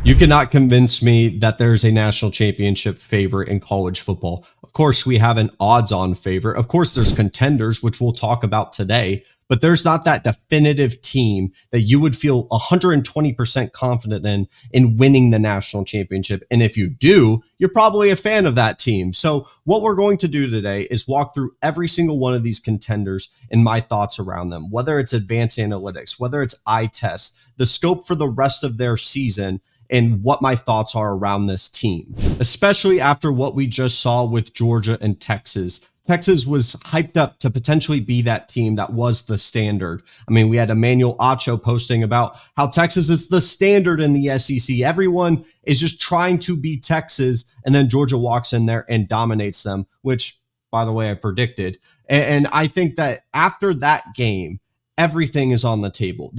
You cannot convince me that there's a national championship favorite in college football. Of course, we have an odds-on favorite. Of course, there's contenders, which we'll talk about today, but there's not that definitive team that you would feel 120% confident in winning the national championship. And if you do, you're probably a fan of that team. So what we're going to do today is walk through every single one of these contenders and my thoughts around them, whether it's advanced analytics, whether it's eye tests, the scope for the rest of their season, and what my thoughts are around this team, especially after what we just saw with Georgia and Texas. Texas was hyped up to potentially be that team that was the standard. I mean, we had Emmanuel Acho posting about how Texas is the standard in the SEC. Everyone is just trying to beat Texas, and then Georgia walks in there and dominates them, which, by the way, I predicted. And I think that after that game, everything is on the table.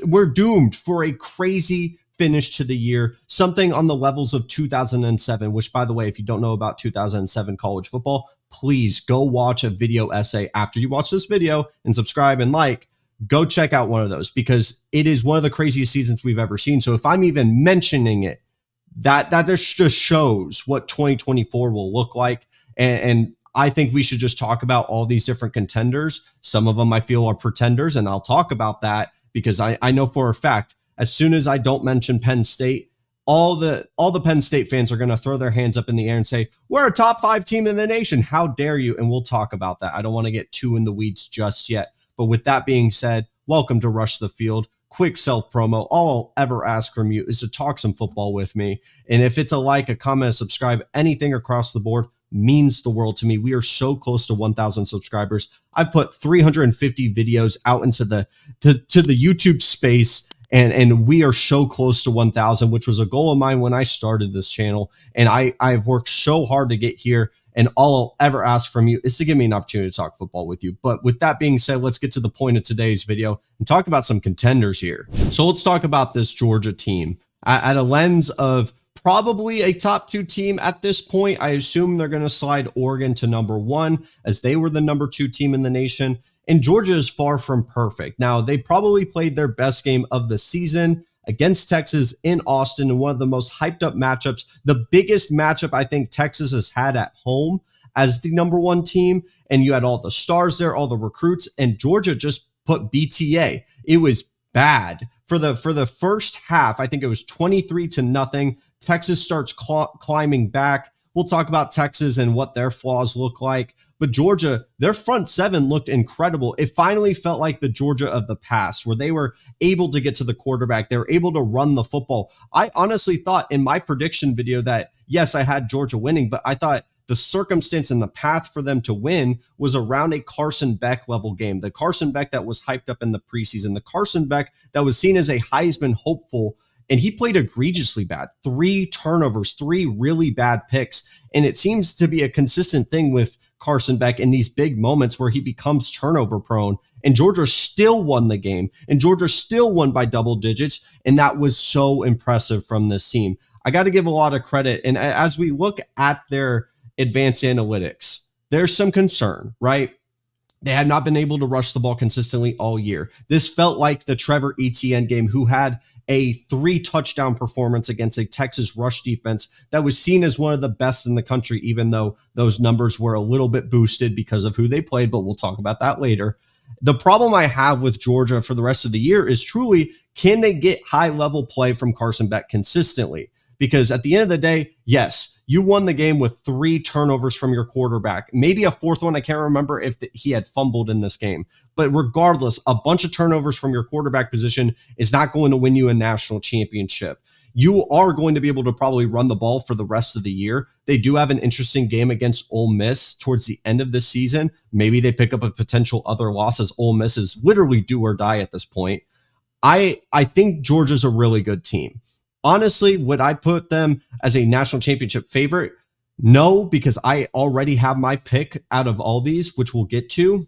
We're doomed for a crazy finish to the year, something on the levels of 2007, which, by the way, if you don't know about 2007 college football, please go watch a video essay after you watch this video and subscribe and like. Go check out one of those because it is one of the craziest seasons we've ever seen. So if I'm even mentioning it, that just shows what 2024 will look like. And I think we should just talk about all these different contenders. Some of them I feel are pretenders, and I'll talk about that because I know for a fact, as soon as I don't mention Penn State, all the Penn State fans are going to throw their hands up in the air and say, we're a top 5 team in the nation. How dare you? And we'll talk about that. I don't want to get too in the weeds just yet. But with that being said, welcome to Rush the Field. Quick self promo. All I'll ever ask from you is to talk some football with me. And if it's a like, a comment, a subscribe, anything across the board means the world to me. We are so close to 1,000 subscribers. I've put 350 videos out into the YouTube space. And we are so close to 1,000, which was a goal of mine when I started this channel. And I've worked so hard to get here. And all I'll ever ask from you is to give me an opportunity to talk football with you. But with that being said, let's get to the point of today's video and talk about some contenders here. So let's talk about this Georgia team at a lens of probably a top 2 team at this point. I assume they're going to slide Oregon to number 1 as they were the number 2 team in the nation. And Georgia is far from perfect. Now, they probably played their best game of the season against Texas in Austin in one of the most hyped up matchups, the biggest matchup I think Texas has had at home as the number 1 team. And you had all the stars there, all the recruits, and Georgia just put BTA. It was bad. For the first half, I think it was 23-0. Texas starts climbing back. We'll talk about Texas and what their flaws look like. But Georgia, their front 7 looked incredible. It finally felt like the Georgia of the past, where they were able to get to the quarterback. They were able to run the football. I honestly thought in my prediction video that, yes, I had Georgia winning, but I thought the circumstance and the path for them to win was around a Carson Beck level game. The Carson Beck that was hyped up in the preseason. The Carson Beck that was seen as a Heisman hopeful. And he played egregiously bad. 3 turnovers, 3 really bad picks. And it seems to be a consistent thing with Carson Beck in these big moments where he becomes turnover prone. And Georgia still won the game. And Georgia still won by double digits. And that was so impressive from this team. I got to give a lot of credit. And as we look at their advanced analytics, there's some concern, right? They had not been able to rush the ball consistently all year. This felt like the Trevor Etienne game, who had a 3-touchdown performance against a Texas rush defense that was seen as one of the best in the country, even though those numbers were a little bit boosted because of who they played, but we'll talk about that later. The problem I have with Georgia for the rest of the year is truly, can they get high-level play from Carson Beck consistently? Because at the end of the day, yes, you won the game with 3 turnovers from your quarterback. Maybe a 4th one. I can't remember if he had fumbled in this game. But regardless, a bunch of turnovers from your quarterback position is not going to win you a national championship. You are going to be able to probably run the ball for the rest of the year. They do have an interesting game against Ole Miss towards the end of the season. Maybe they pick up a potential other loss, as Ole Miss is literally do or die at this point. I think Georgia's a really good team. Honestly, would I put them as a national championship favorite? No, because I already have my pick out of all these, which we'll get to.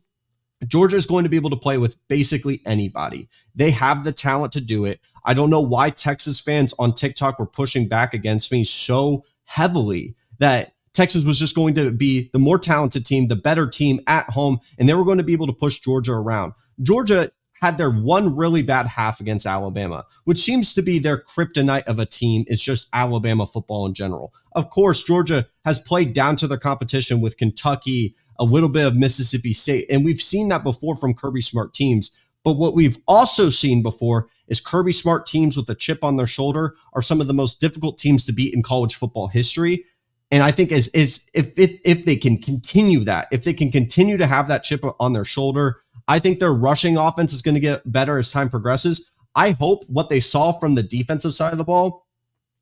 Georgia is going to be able to play with basically anybody. They have the talent to do it. I don't know why Texas fans on TikTok were pushing back against me so heavily that Texas was just going to be the more talented team, the better team at home, and they were going to be able to push Georgia around. Georgia had their one really bad half against Alabama, which seems to be their kryptonite of a team, is just Alabama football in general. Of course, Georgia has played down to their competition with Kentucky, a little bit of Mississippi State, and we've seen that before from Kirby Smart teams. But what we've also seen before is Kirby Smart teams with a chip on their shoulder are some of the most difficult teams to beat in college football history. And I think if they can continue that, if they can continue to have that chip on their shoulder, I think their rushing offense is going to get better as time progresses. I hope what they saw from the defensive side of the ball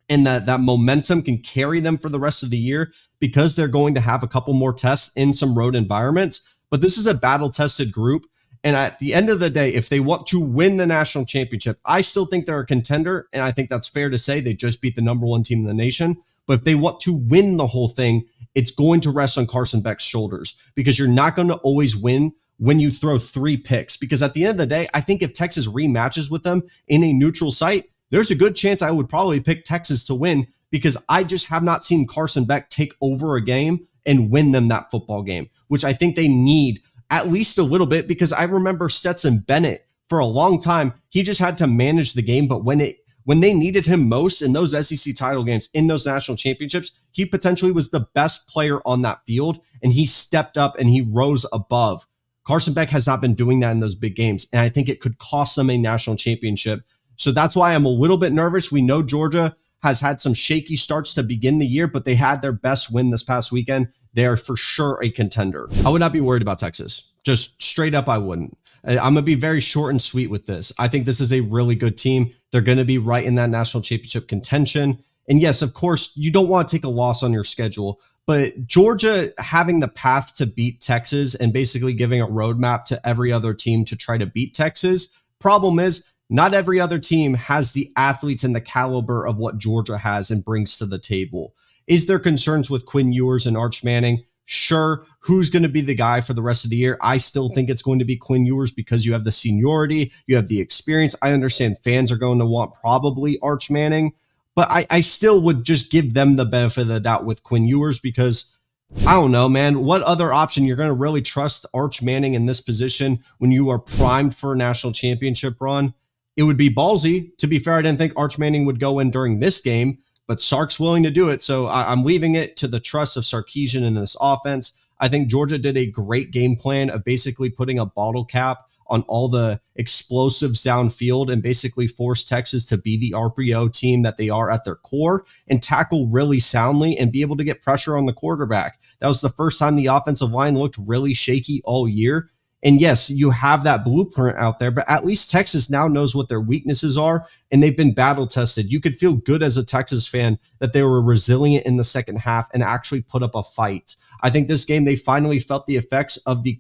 and that momentum can carry them for the rest of the year, because they're going to have a couple more tests in some road environments. But this is a battle-tested group. And at the end of the day, if they want to win the national championship, I still think they're a contender. And I think that's fair to say. They just beat the number one team in the nation. But if they want to win the whole thing, it's going to rest on Carson Beck's shoulders, because you're not going to always win when you throw 3 picks. Because at the end of the day, I think if Texas rematches with them in a neutral site, there's a good chance I would probably pick Texas to win, because I just have not seen Carson Beck take over a game and win them that football game, which I think they need at least a little bit. Because I remember Stetson Bennett for a long time, he just had to manage the game. But when they needed him most in those SEC title games, in those national championships, he potentially was the best player on that field, and he stepped up and he rose above. Carson Beck has not been doing that in those big games, and I think it could cost them a national championship. So that's why I'm a little bit nervous. We know Georgia has had some shaky starts to begin the year, but they had their best win this past weekend. They are for sure a contender. I would not be worried about Texas. Just straight up, I wouldn't. I'm going to be very short and sweet with this. I think this is a really good team. They're going to be right in that national championship contention. And yes, of course, you don't want to take a loss on your schedule, but Georgia having the path to beat Texas and basically giving a roadmap to every other team to try to beat Texas. Problem is, not every other team has the athletes and the caliber of what Georgia has and brings to the table. Is there concerns with Quinn Ewers and Arch Manning? Sure. Who's going to be the guy for the rest of the year? I still think it's going to be Quinn Ewers, because you have the seniority, you have the experience. I understand fans are going to want probably Arch Manning, but I still would just give them the benefit of the doubt with Quinn Ewers, because I don't know, man, what other option you're going to really trust Arch Manning in this position when you are primed for a national championship run? It would be ballsy. To be fair, I didn't think Arch Manning would go in during this game, but Sark's willing to do it. So I'm leaving it to the trust of Sarkisian in this offense. I think Georgia did a great game plan of basically putting a bottle cap on all the explosives downfield and basically force Texas to be the RPO team that they are at their core and tackle really soundly and be able to get pressure on the quarterback. That was the first time the offensive line looked really shaky all year. And yes, you have that blueprint out there, but at least Texas now knows what their weaknesses are, and they've been battle tested. You could feel good as a Texas fan that they were resilient in the second half and actually put up a fight. I think this game, they finally felt the effects of the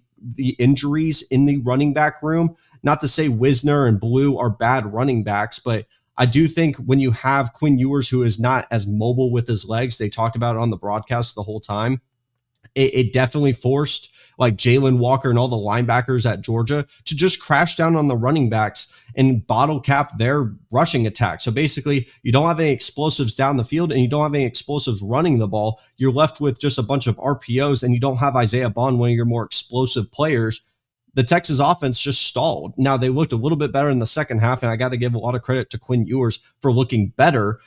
injuries in the running back room. Not to say Wisner and Blue are bad running backs, but I do think when you have Quinn Ewers, who is not as mobile with his legs, they talked about it on the broadcast the whole time, it definitely forced like Jalen Walker and all the linebackers at Georgia to just crash down on the running backs and bottle cap their rushing attack. So basically, you don't have any explosives down the field and you don't have any explosives running the ball. You're left with just a bunch of RPOs, and you don't have Isaiah Bond, one of your more explosive players. The Texas offense just stalled. Now, they looked a little bit better in the second half, and I got to give a lot of credit to Quinn Ewers for looking better.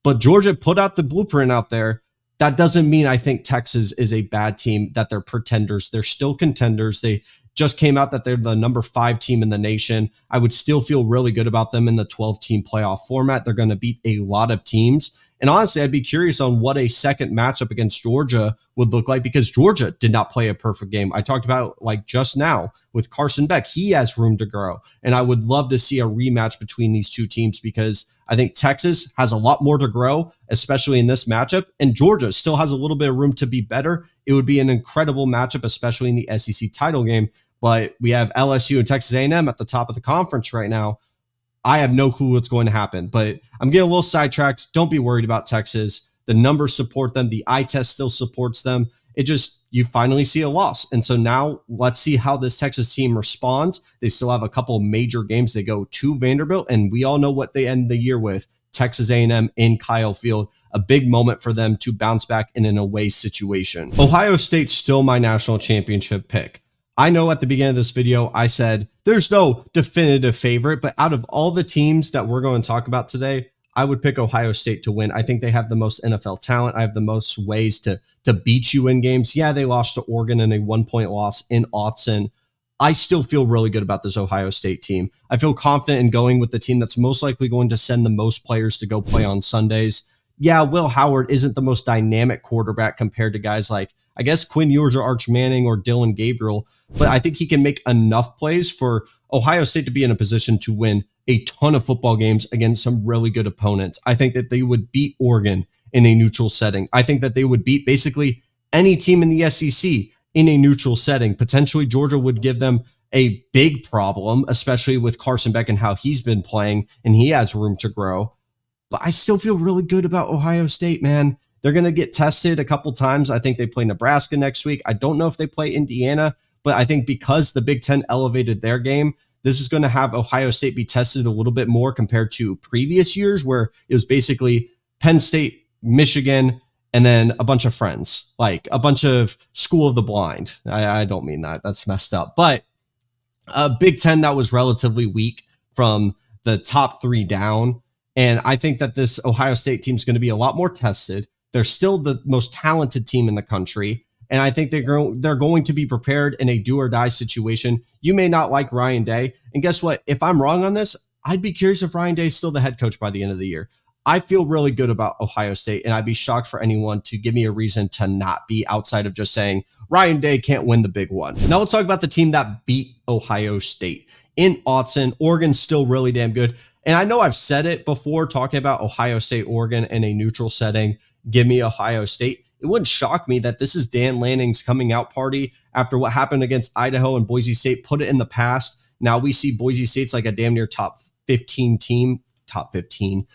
But Georgia put out the blueprint out there. That doesn't mean I think Texas is a bad team, that they're pretenders. They're still contenders. They just came out that they're the number 5 team in the nation. I would still feel really good about them in the 12-team playoff format. They're going to beat a lot of teams. And honestly, I'd be curious on what a second matchup against Georgia would look like, because Georgia did not play a perfect game. I talked about like just now with Carson Beck. He has room to grow. And I would love to see a rematch between these two teams, because I think Texas has a lot more to grow, especially in this matchup. And Georgia still has a little bit of room to be better. It would be an incredible matchup, especially in the SEC title game. But we have LSU and Texas A&M at the top of the conference right now. I have no clue what's going to happen, but I'm getting a little sidetracked. Don't be worried about Texas. The numbers support them. The eye test still supports them. It just, you finally see a loss. And so now let's see how this Texas team responds. They still have a couple of major games. They go to Vanderbilt, and we all know what they end the year with. Texas A&M in Kyle Field, a big moment for them to bounce back in an away situation. Ohio State's still my national championship pick. I know at the beginning of this video, I said there's no definitive favorite, but out of all the teams that we're going to talk about today, I would pick Ohio State to win. I think they have the most NFL talent. I have the most ways to beat you in games. Yeah, they lost to Oregon in a 1-point loss in Autzen. I still feel really good about this Ohio State team. I feel confident in going with the team that's most likely going to send the most players to go play on Sundays. Yeah, Will Howard isn't the most dynamic quarterback compared to guys like, I guess, Quinn Ewers or Arch Manning or Dylan Gabriel, but I think he can make enough plays for Ohio State to be in a position to win a ton of football games against some really good opponents. I think that they would beat Oregon in a neutral setting. I think that they would beat basically any team in the SEC in a neutral setting. Potentially Georgia would give them a big problem, especially with Carson Beck and how he's been playing, and he has room to grow. But I still feel really good about Ohio State, man. They're going to get tested a couple times. I think they play Nebraska next week. I don't know if they play Indiana, but I think because the Big Ten elevated their game, this is going to have Ohio State be tested a little bit more compared to previous years where it was basically Penn State, Michigan, and then a bunch of friends, like a bunch of School of the Blind. I don't mean that. That's messed up. But Big Ten that was relatively weak from the top three down. And I think that this Ohio State team is going to be a lot more tested. They're still the most talented team in the country. And I think they're going to be prepared in a do or die situation. You may not like Ryan Day. And guess what? If I'm wrong on this, I'd be curious if Ryan Day is still the head coach by the end of the year. I feel really good about Ohio State, and I'd be shocked for anyone to give me a reason to not be outside of just saying Ryan Day can't win the big one. Now let's talk about the team that beat Ohio State in Autzen. Oregon's still really damn good. And I know I've said it before talking about Ohio State, Oregon in a neutral setting. Give me Ohio State. It wouldn't shock me that this is Dan Lanning's coming out party after what happened against Idaho and Boise State. Put it in the past. Now we see Boise State's like a damn near top 15 team. Top 15.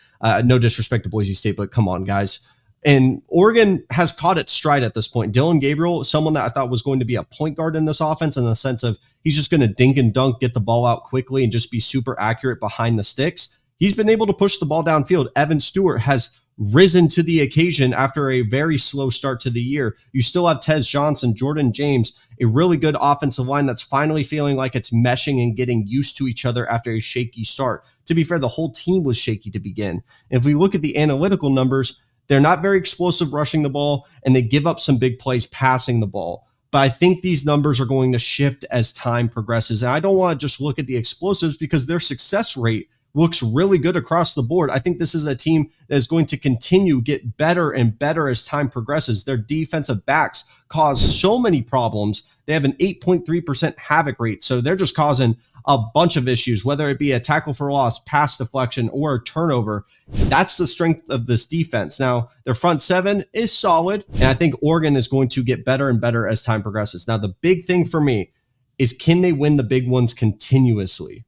No disrespect to Boise State, but come on, guys. And Oregon has caught its stride at this point. Dylan Gabriel, someone that I thought was going to be a point guard in this offense in the sense of he's just going to dink and dunk, get the ball out quickly, and just be super accurate behind the sticks. He's been able to push the ball downfield. Evan Stewart has risen to the occasion after a very slow start to the year. You still have Tez Johnson, Jordan James, a really good offensive line that's finally feeling like it's meshing and getting used to each other after a shaky start. To be fair, the whole team was shaky to begin. And if we look at the analytical numbers, they're not very explosive rushing the ball, and they give up some big plays passing the ball. But I think these numbers are going to shift as time progresses. And I don't want to just look at the explosives because their success rate looks really good across the board. I think this is a team that is going to continue get better and better as time progresses. Their defensive backs cause so many problems. They have an 8.3% havoc rate. So they're just causing a bunch of issues, whether it be a tackle for loss, pass deflection, or a turnover. That's the strength of this defense. Now, their front seven is solid, and I think Oregon is going to get better and better as time progresses. Now, the big thing for me is, can they win the big ones continuously?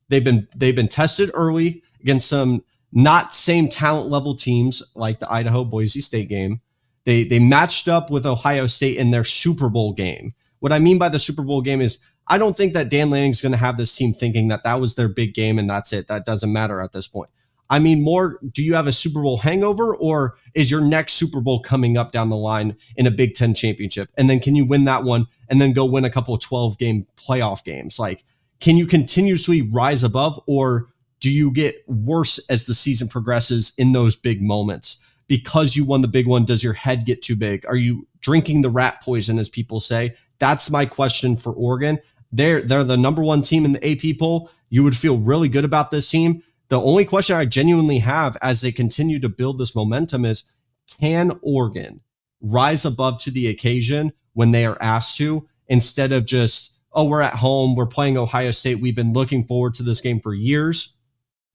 They've been tested early against some not same talent level teams like the Idaho Boise State game. They matched up with Ohio State in their Super Bowl game. What I mean by the Super Bowl game is I don't think that Dan Lanning's going to have this team thinking that that was their big game and that's it. That doesn't matter at this point. I mean more, do you have a Super Bowl hangover, or is your next Super Bowl coming up down the line in a Big Ten championship? And then can you win that one and then go win a couple of 12-game playoff games? Like, can you continuously rise above, or do you get worse as the season progresses in those big moments? Because you won the big one, does your head get too big? Are you drinking the rat poison, as people say? That's my question for Oregon. They're the number one team in the AP poll. You would feel really good about this team. The only question I genuinely have as they continue to build this momentum is, can Oregon rise above to the occasion when they are asked to, instead of just, oh, we're at home, we're playing Ohio State, we've been looking forward to this game for years?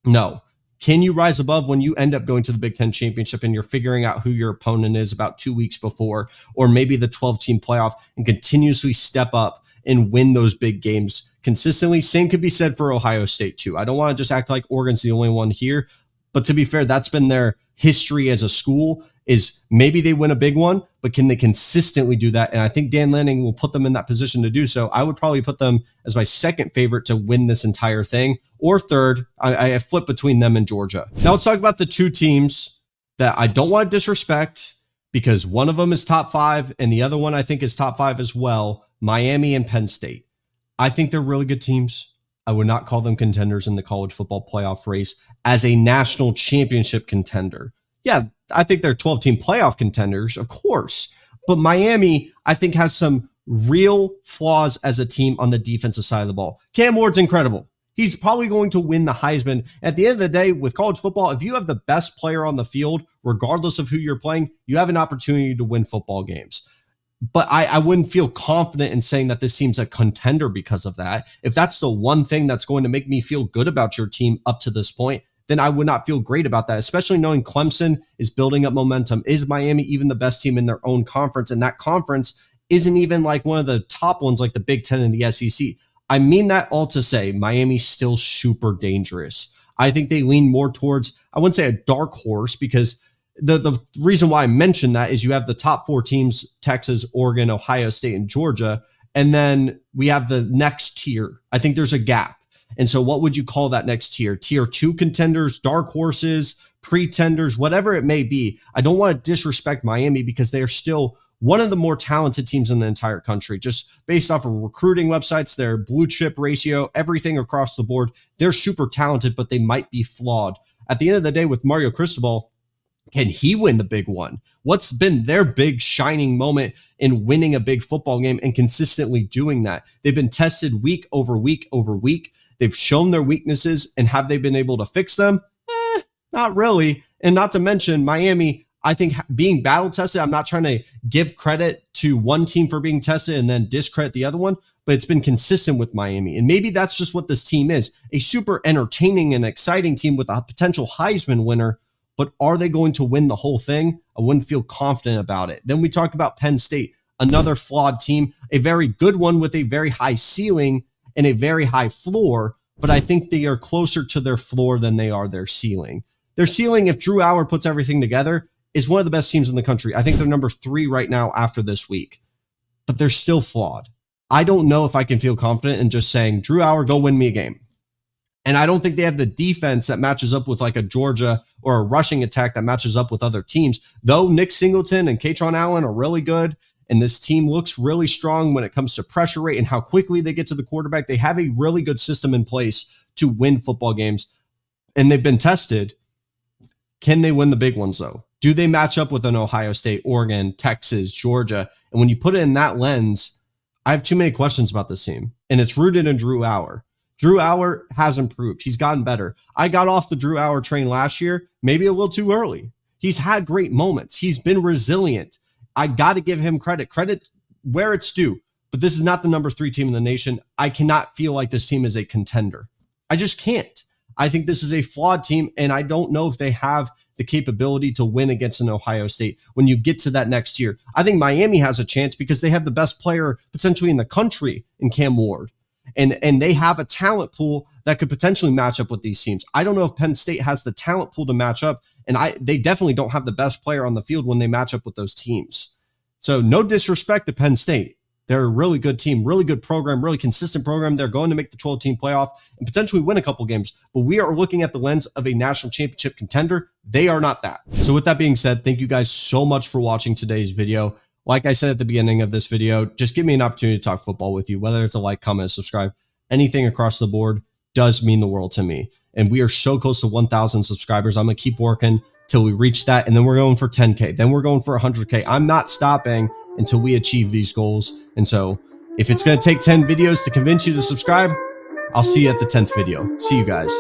No. Can you rise above when you end up going to the Big Ten championship and you're figuring out who your opponent is about 2 weeks before, or maybe the 12-team playoff, and continuously step up and win those big games consistently? Same could be said for Ohio State too. I don't want to just act like Oregon's the only one here, but to be fair, that's been their history as a school, is maybe they win a big one, but can they consistently do that? And I think Dan Lanning will put them in that position to do so. I would probably put them as my second favorite to win this entire thing, or third. I flip between them and Georgia. Now let's talk about the two teams that I don't want to disrespect, because one of them is top 5 and the other one I think is top 5 as well, Miami and Penn State. I think they're really good teams. I would not call them contenders in the college football playoff race as a national championship contender. Yeah, I think they're 12-team playoff contenders, of course. But Miami, I think, has some real flaws as a team on the defensive side of the ball. Cam Ward's incredible. He's probably going to win the Heisman. At the end of the day, with college football, if you have the best player on the field, regardless of who you're playing, you have an opportunity to win football games. But I wouldn't feel confident in saying that this team's a contender because of that. If that's the one thing that's going to make me feel good about your team up to this point, then I would not feel great about that, especially knowing Clemson is building up momentum. Is Miami even the best team in their own conference? And that conference isn't even like one of the top ones like the Big Ten and the SEC. I mean that all to say Miami's still super dangerous. I think they lean more towards, I wouldn't say a dark horse, because the reason why I mentioned that is you have the top 4 teams, Texas, Oregon, Ohio State, and Georgia. And then we have the next tier. I think there's a gap. And so what would you call that next tier? Tier 2 contenders, dark horses, pretenders, whatever it may be. I don't want to disrespect Miami because they are still one of the more talented teams in the entire country, just based off of recruiting websites, their blue chip ratio, everything across the board. They're super talented, but they might be flawed. At the end of the day, with Mario Cristobal, can he win the big one? What's been their big shining moment in winning a big football game and consistently doing that? They've been tested week over week over week. They've shown their weaknesses, and have they been able to fix them? Not really. And not to mention Miami, I think being battle tested, I'm not trying to give credit to one team for being tested and then discredit the other one, but it's been consistent with Miami. And maybe that's just what this team is, a super entertaining and exciting team with a potential Heisman winner. But are they going to win the whole thing? I wouldn't feel confident about it. Then we talk about Penn State, another flawed team, a very good one with a very high ceiling and a very high floor, but I think they are closer to their floor than they are their ceiling. Their ceiling, if Drew Allar puts everything together, is one of the best teams in the country. I think they're number 3 right now after this week, but they're still flawed. I don't know if I can feel confident in just saying, Drew Allar, go win me a game. And I don't think they have the defense that matches up with like a Georgia or a rushing attack that matches up with other teams. Though Nick Singleton and Katron Allen are really good, and this team looks really strong when it comes to pressure rate and how quickly they get to the quarterback. They have a really good system in place to win football games, and they've been tested. Can they win the big ones, though? Do they match up with an Ohio State, Oregon, Texas, Georgia? And when you put it in that lens, I have too many questions about this team, and it's rooted in Drew Allar. Drew Allar has improved. He's gotten better. I got off the Drew Allar train last year, maybe a little too early. He's had great moments. He's been resilient. I got to give him credit where it's due. But this is not the number 3 team in the nation. I cannot feel like this team is a contender. I just can't. I think this is a flawed team, and I don't know if they have the capability to win against an Ohio State when you get to that next year. I think Miami has a chance because they have the best player potentially in the country in Cam Ward. And they have a talent pool that could potentially match up with these teams. I don't know if Penn State has the talent pool to match up, and they definitely don't have the best player on the field when they match up with those teams. So no disrespect to Penn State. They're a really good team, really good program, really consistent program. They're going to make the 12-team playoff and potentially win a couple games. But we are looking at the lens of a national championship contender. They are not that. So with that being said, thank you guys so much for watching today's video. Like I said at the beginning of this video, just give me an opportunity to talk football with you, whether it's a like, comment, subscribe, anything across the board does mean the world to me. And we are so close to 1,000 subscribers. I'm going to keep working till we reach that. And then we're going for 10K. Then we're going for 100K. I'm not stopping until we achieve these goals. And so if it's going to take 10 videos to convince you to subscribe, I'll see you at the 10th video. See you guys.